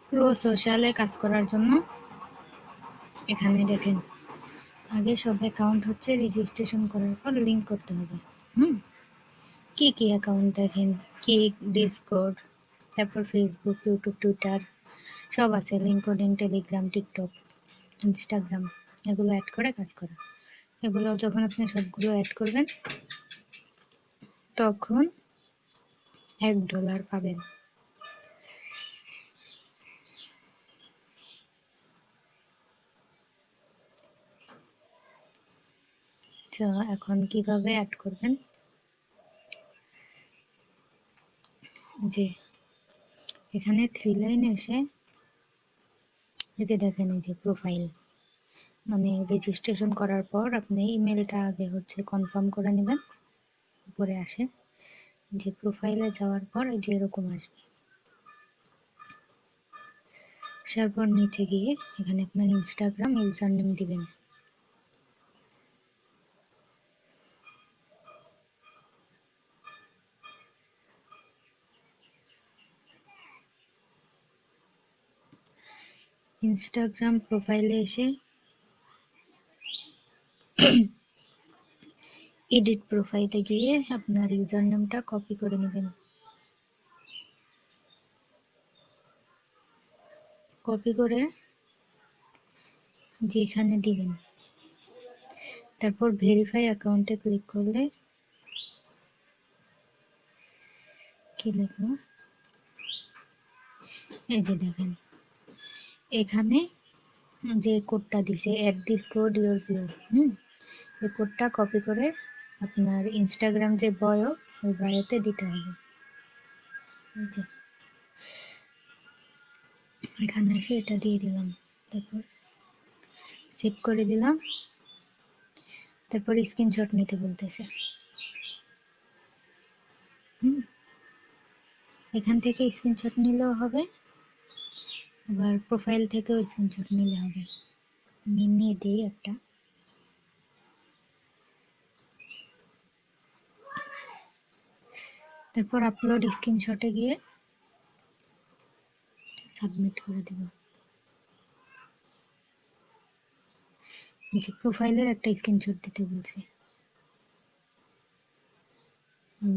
Pro সোশ্যালে কাজ করার জন্য এখানে দেখেন আগে সব অ্যাকাউন্ট হচ্ছে রেজিস্ট্রেশন করার পর লিঙ্ক করতে হবে। কি কি অ্যাকাউন্ট দেখেন, কিক, ডিসকর্ড, তারপর ফেসবুক, ইউটিউব, টুইটার সব আছে, লিঙ্কডইন, টেলিগ্রাম, টিকটক, ইনস্টাগ্রাম, এগুলো অ্যাড করে কাজ করা। এগুলো যখন আপনি সবগুলো অ্যাড করবেন তখন $1 পাবেন। তো এখন কিভাবে অ্যাড করবেন, যে এখানে 3 লাইন এসে এই যে দেখেন এই যে প্রোফাইল, মানে রেজিস্ট্রেশন করার পর আপনি ইমেলটা আগে হচ্ছে কনফার্ম করে নেবেন। উপরে আসে যে প্রোফাইলে যাওয়ার পর এই যে এরকম আসবে, আসার পর নিচে গিয়ে এখানে আপনার ইনস্টাগ্রাম ইউজার নেম দিবেন। ইনস্টাগ্রাম প্রোফাইলে এসে এডিট প্রোফাইলে গিয়ে আপনার ইউজার নেমটা কপি করে নেবেন। কপি করে যেখানে দিবেন, তারপর ভেরিফাই অ্যাকাউন্টে ক্লিক করলে কি লিখবো, এই যে দেখেন এখানে যে কোডটা দিছে add this code your view, এই কোডটা কপি করে আপনার ইনস্টাগ্রাম যে বায়ো, ওই বায়োতে দিতে হবে। এই যে এখানে এসে এটা দিয়ে দিলাম, তারপর সেভ করে দিলাম, তারপর স্ক্রিনশট নিতে বলতেছে। এখান থেকে স্ক্রিনশট নিলেও হবে, আবার প্রোফাইল থেকেও স্ক্রিনশট নিলে হবে। আমি নিয়ে দিই একটা, তারপর আপলোড স্ক্রিনশটে গিয়ে সাবমিট করে দেব। যে প্রোফাইলের একটা স্ক্রিনশট দিতে বলছে,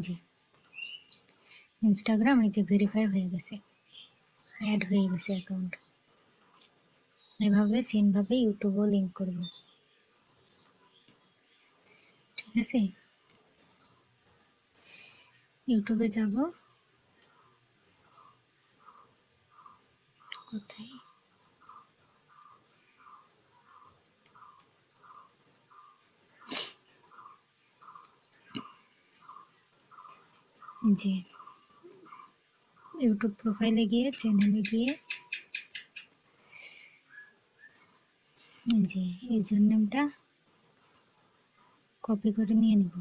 যে ইনস্টাগ্রাম এই যে ভেরিফাই হয়ে গেছে, অ্যাড হয়ে গেছে অ্যাকাউন্ট। এভাবে সেমভাবে ইউটিউবও লিঙ্ক করব, ঠিক আছে। ইউটিউবে যাব, কোথায়, যে ইউটিউব প্রোফাইলে গিয়ে চ্যানেলে গিয়ে যে ইউজার নেমটা কপি করে নিয়ে নেব।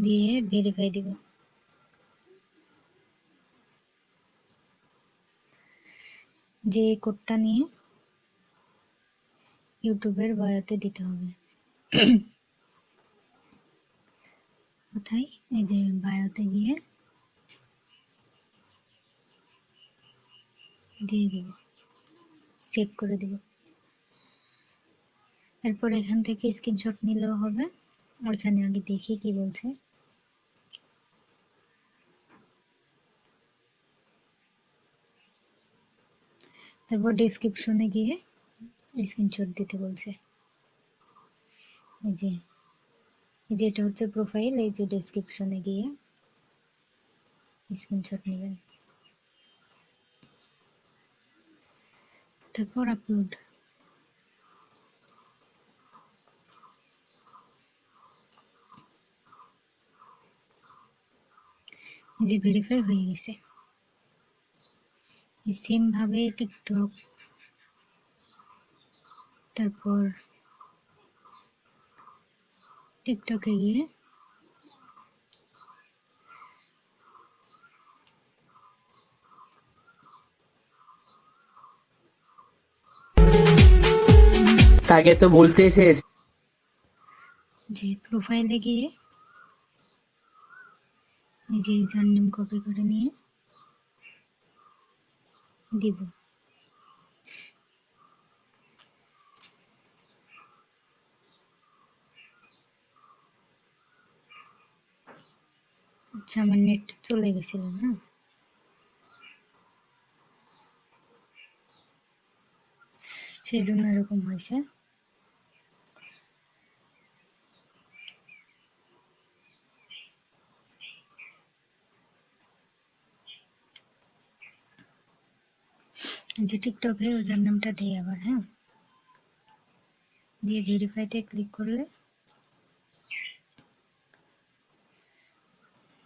দিয়ে ভেরিফাই দিব। যে কোডটা নিয়ে ইউটিউবের বায়োতে দিতে হবে। কোথায়, এই যে বায়োতে গিয়ে দিয়ে দেব, সেভ করে দেব। এরপর এখান থেকে স্ক্রিনশট নিলেও হবে, ওইখানে আগে দেখি কি বলছে। তারপর ডেসক্রিপশনে গিয়ে স্ক্রিনশট দিতে বলছে। এই যে যেটা হচ্ছে প্রোফাইল, এই যে ডেসক্রিপশনে গিয়ে স্ক্রিনশট নেবেন, তারপর আপলোড। যে ভেরিফাই হয়ে গেছে। সেম ভাবে টিকটক, তারপর টিকটকে গিয়ে তাকে তো বলতে এসে যে প্রোফাইলে গিয়ে নিজে ইউজার নেম কপি করে নিয়ে দিব। আচ্ছা, আমার নেট চলে গেছিল। হ্যাঁ, সেই জন্য এরকম হয়েছে। যে টিকটকে ইউজার নামটা দিই আবার। হ্যাঁ, দিয়ে ভেরিফাইতে ক্লিক করলে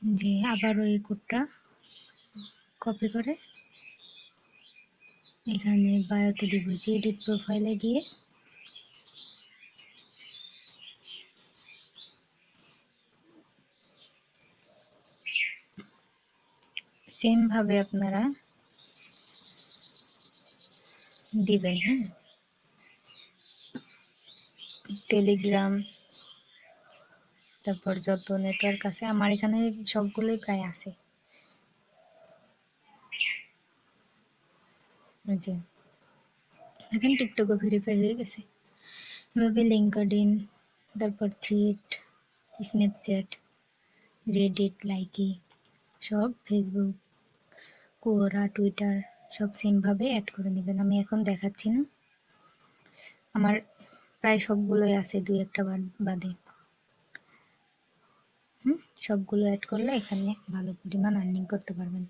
যে আবার ওই কোডটা কপি করে এখানে বায়োতে দিব। যে এডিট প্রোফাইলে গিয়ে সেম ভাবে আপনারা দিবেন। হ্যাঁ, টেলিগ্রাম, তারপর যত নেটওয়ার্ক আছে আমার এখানে সবগুলোই প্রায় আছে। যে এখন টিকটকও ভেরিফাই হয়ে গেছে। এভাবে লিঙ্কডইন, তারপর থ্রেড, স্ন্যাপচ্যাট, রেডিট, লাইকি, সব ফেসবুক, কোরা, টুইটার সব সেমভাবে অ্যাড করে নেবেন। আমি এখন দেখাচ্ছি না, আমার প্রায় সবগুলোই আছে, দুই একটা বাদে। সবগুলো অ্যাড করলে এখানে ভালো পরিমাণ আর্নিং করতে পারবেন।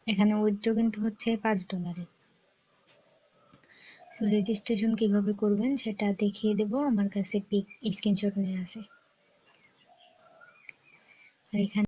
এখানে উইথড্র কিন্তু হচ্ছে $5। সো রেজিস্ট্রেশন কিভাবে করবেন সেটা দেখিয়ে দেব। আমার কাছে পিক স্ক্রিনশট নিয়ে আছে। আর এখানে